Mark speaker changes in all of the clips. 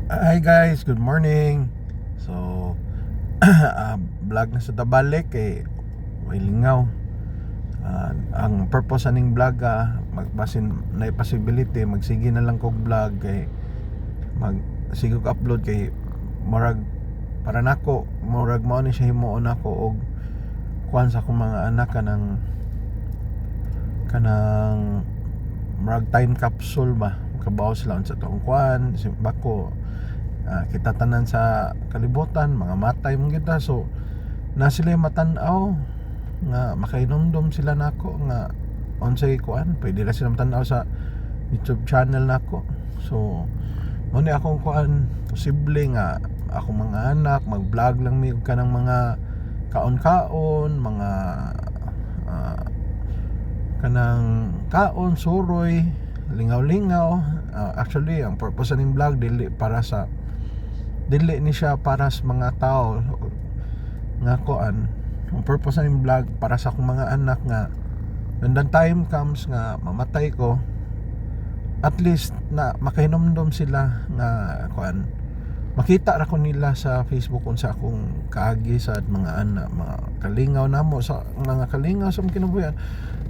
Speaker 1: Hi guys, good morning. So, vlog na sa tabalik may lingaw. Ang purpose aning vlog magbasin na possibility magsige na lang kog vlog kay magsigog upload kay murag para nako murag mao ni siya himuon nako og kuan sa akong mga anak kanang murag time capsule ba kabaw sila unsa tong kuan bako kita tanan sa kalibutan mga matay mong kita, so na sila matan-aw nga makainomdom sila nako nga unsay kuan pwede ra sila matan-aw sa YouTube channel nako. So mo ni akong kuan posible nga akong mga anak mag-vlog lang mi og kanang mga kaon-kaon, mga kanang kaon, suroy, lingaw-lingaw. Actually ang purpose ning vlog dili ni siya para sa mga tao nga kuan. Ang purpose ning vlog para sa akong mga anak nga when the time comes nga mamatay ko, at least na makahinomdom sila nga kuan, makita ra ko nila sa Facebook unsa akong kaagi sa mga anak, mga kalingaw namo sa mga kalingaw sa kinabuhian,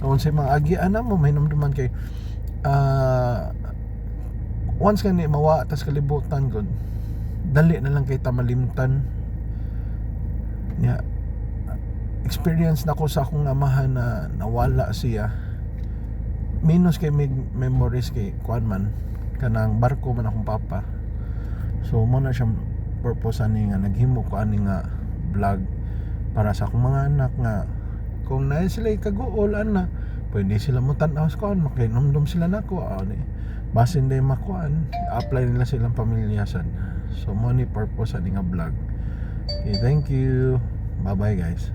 Speaker 1: unsay mga agian namo mahinomduman kay once kani mawa tas kalibutan gud dali na lang kay ta malimtan nya. Experience na ko sa akong amahan na nawala siya, minus kay memories kay kuan man kanang barko man akong papa. So mo na siyang purpose ani nga naghimo ko ani nga vlog para sa akong mga anak nga kung naay sila kaguol na pwede sila mo tan-aw sa kuan, makinomdom sila nako ani basin day makuan apply nila silang pamilyasan. So mo ni purpose ani nga vlog. Okay, thank you, bye bye guys.